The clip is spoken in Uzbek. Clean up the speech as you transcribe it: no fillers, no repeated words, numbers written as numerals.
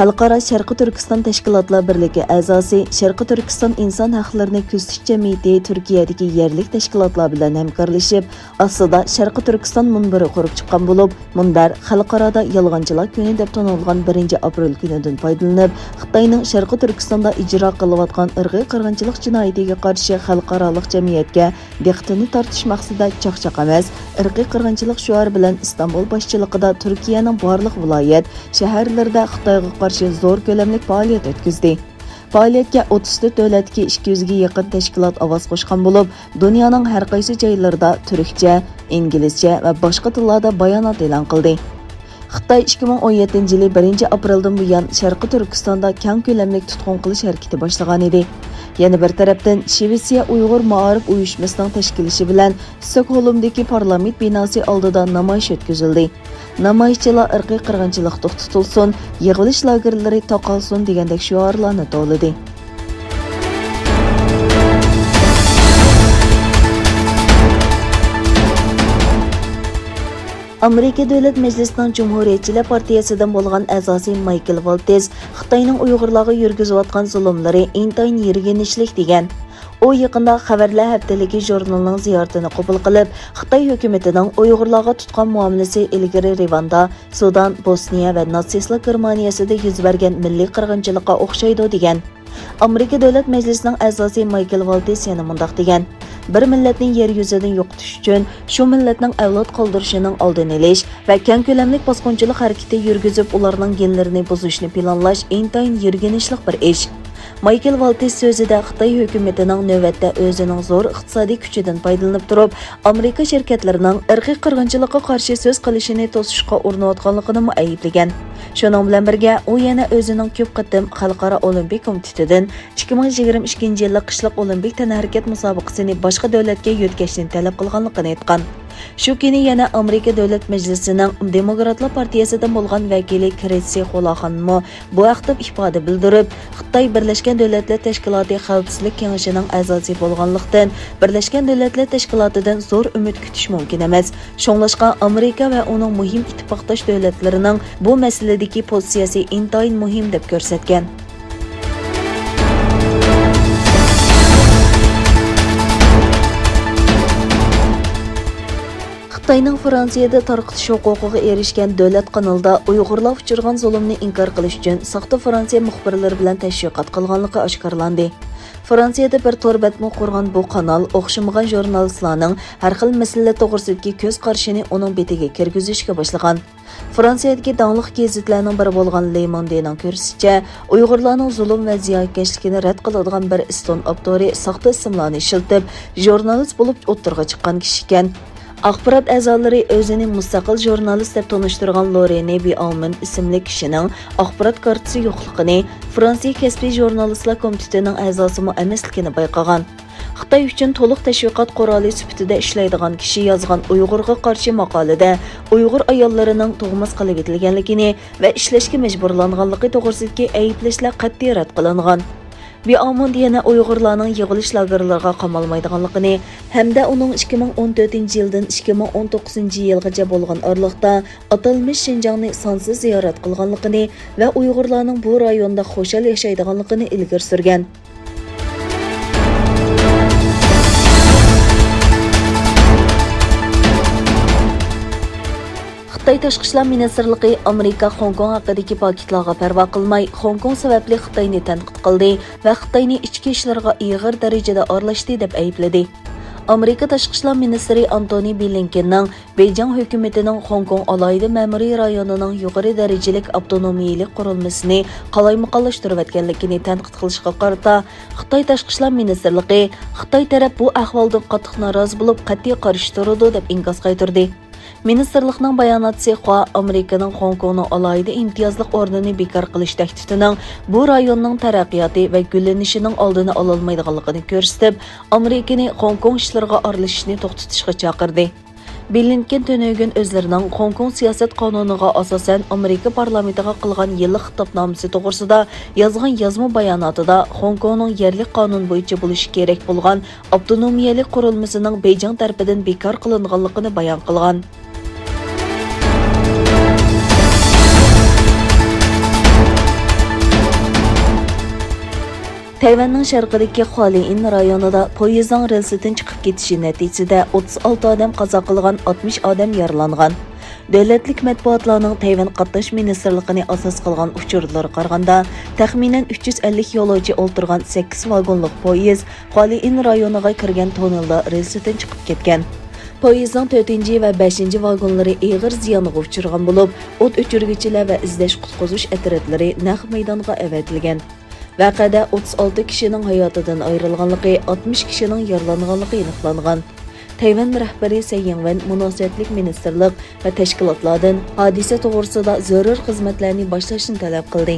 Xalqaro Sharqi Turkiston Tashkilotlar Birligi a'zosi Sharqi Turkiston inson haqlarini kuzatish jamiyati Turkiyadagi yerlik tashkilotlar bilan hamkorlashib, aslida Sharqi Turkiston munbiri qurib chiqqan bo'lib, munbar xalqaroda yolg'onchilar kuni deb tanilgan 1-aprel kunidan foydalanib, Xitoyning Sharqi Turkistonda ijro qilayotgan irqiy qirg'inchilik jinoyatiga qarshi xalqaroliq jamiyatga diqqatini tortish maqsadida chaqchaq emas, irqiy qirg'inchilik shuari bilan Istanbul boshchiligida Turkiyaning barliq viloyat, shaharlarida Xitoyga qarshi zo'r ko'lamlik faoliyat o'tkazdi. Faoliyatga 34 davlatga 200 ga yaqin tashkilot ovoz qo'shgan bo'lib, dunyoning har qaysi joylarida turkcha, inglizcha va boshqa tillarda bayonot e'lon qildi. Xitoy 2017-yili 1-apreldan buyon Sharqi Turkistonda keng ko'lamli tutqun qilish harakati boshlagan edi. Yana bir tarafdan Shvetsiya Uyg'ur Ma'arif uyushmasining tashkilishi bilan Stokgolmdagi parlament binosi oldida namoyish o'tkazildi. Namoyishchilar irqiy qirg'inchilik to'xtatilsin, yig'ilish lagerlari taqalsin degandek shiorlarni to'ladi. Amerika Davlat Majlisining Cumhuriyetchilar partiyasidan bo'lgan a'zosi Michael Waltz Xitoyning Uyg'urlarga yurgizayotgan zulmlari intayin yirginishlik degan. U yaqinda Xabarlar haftaligi jurnalining ziyoratini qabul qilib, Xitoy hukumatining Uyg'urlarga tutgan muomalasi ilgari Rivanda, Sudan, Bosniya va natsistlar Germaniyasida yuz bergan milliy qirg'inchilikqa o'xshaydi degan. Amerika Davlat Majlisining a'zosi Michael Waltz yana mundaq degan: bir millatning yer yuzidan yo'qotish uchun shu millatning avlod qoldirishining oldini olish va keng ko'lamli bosqinchilik harakati yurgizib, ularning genlarini buzishni planlash intayin yirginishlik bir ish. Michael Waltz so'zida Xitoy hukumatining navbatda o'zining zo'r iqtisodiy kuchidan foydalanib turib, Amerika shirkatlarining irqiy qirg'inchilikqa qarshi so'z qilishini to'sishga urinayotganligini ayblagan. Shuning bilan birga u yana o'zining ko'p qatim Xalqaro Olimpik komitetidan 2022-yillik qishliq olimpik tanharakat musobaqasini boshqa davlatga yo'tkazishni talab qilganligini aytgan. Shu kuni yana Amerika Davlat Majlisining Demokratlar partiyasidan bo'lgan vakili Kretsi Xolaxonmo bu haqda ifoda bildirib, Xitoy Birlashgan Davlatlar Tashkiloti Xavfsizlik kengashining a'zosi bo'lganlikdan Birlashgan Davlatlar Tashkilotidan zo'r umid kutish mumkin emas. Shunglashqa Amerika va uning muhim ittifoqdosh davlatlarining bu masaladagi pozitsiyasi intayin muhim deb ko'rsatgan. Xitoyning Fransiyada tarqitish huquqiga erishgan davlat kanalida Uyg'urlar uchirgan zulmni inkor qilish uchun saxta Fransiya muxbirlari bilan tashviqot qilganligi oshkorlandi. Fransiyada bir torbatma qurgan bu kanal o'xshamagan jurnalistlarning har xil masalalar to'g'risidagi ko'z qarashini uning betiga kirgizishga boshlagan. Fransiyadagi danglik gazetlarning biri bo'lgan Le Monde'ning ko'rsatishcha, Uyg'urlarning zulm va ziyonkashligini rad qiladigan bir iston avtori saxta ismlarni ishlatib, jurnalist bo'lib o'tirg'a chiqqan kishi ekan. Axborot a'zolari o'zini mustaqil jurnalist deb tanishtirgan Lorene Bialman ismli kishining axborot kartasi yo'qligini, Fransiya kasbiy jurnalistlar komitetining a'zosi emasligini bayqagan. Xitoy uchun to'liq tashviqot quroli sifatida ishlaydigan kishi yozgan Uyg'urga qarshi maqolada Uyg'ur ayollarining tug'mas qilib etilganligini va ishlashga majburlanganligi to'g'risidagi ayblashlar qat'iy rad qilingan. Biamund yana Uyg'urlarning yig'ilish lagerlariga qamalmaydiganligini hamda uning 2014-yildan 2019-yilgacha bo'lgan oraliqda atalmish Shinjongni sonsiz ziyorat qilganligini va Uyg'urlarning bu rayonda xo'shal yashaydiganligini ilgari surgan. Xitoy Tashqi ishlar ministrligi Amerika Hong Kong haqidagi paketlarga parvo qilmay, Hong Kong sababli Xitoyni tanqid qildi va Xitoyni ichki ishlarga og'ir darajada aralashdi deb aybladi. Amerika Tashqi ishlar ministri Antony Blinkenning Beijing hukumatining Hong Kong alohida ma'muriy rayonining yuqori darajalik avtonomiyalik qurilmasini qalaymaqonlashtirayotganligini tanqid qilishga qarata, Xitoy Tashqi ishlar ministrligi Xitoy taraf bu ahvoldan qattiq norozi bo'lib, qat'iy qarshi turadi deb inkas qaytardi. Ministerlikning bayonotiga Amerikaning Hong Kongning alohida imtiyozlik o'rnini bekor qilish tahdidining bu rayonning taraqqiyoti va gullanishining oldini ololmaydiganligini ko'rsatib, Amerikani Hong Kong ishlariga aralashishni to'xtatishga chaqirdi. Blinken tönögün özlerining Hong Kong siyosat qonuniga asosan Amerika parlamentiga qilgan yillik xitobnomasi to'g'risida yozgan yozma bayonotida Hong Kongning yerlik qonun bo'yicha bo'lishi kerak bo'lgan avtonomiyalik qurilmasining Beijing tarafidan bekor qilinganligini bayon qilgan. Tayvanning sharqidagi Hualien rayonida poyezdning relsidan chiqib ketishi natijasida 36 odam qazo qilgan, 60 odam yaralangan. Davlatlik matbuotlarning Tayvan qatnash ministrligini asos qilgan uchurlarga qaraganda, taxminan 350 yo'lovchi o'ltirgan 8 vagonlik poyezd Hualien rayoniga kirgan tonnelda relsidan chiqib ketgan. Poyezdning 4 va 5 vagonlari og'ir ziyonga uchirgan bo'lib, o't o'chiruvchilar va izlash qutqizish otryadlari naq maydonga avatilgan. Vaqada 36 kishining hayotidan ayrilganligi, 60 kishining yaralanganligi aniqlangan. Tayvan rahbari Tsai Ing-wen munosabatlik ministerlik va tashkilotlardan hodisa to'g'risida zarur xizmatlarni boshlashni talab qildi.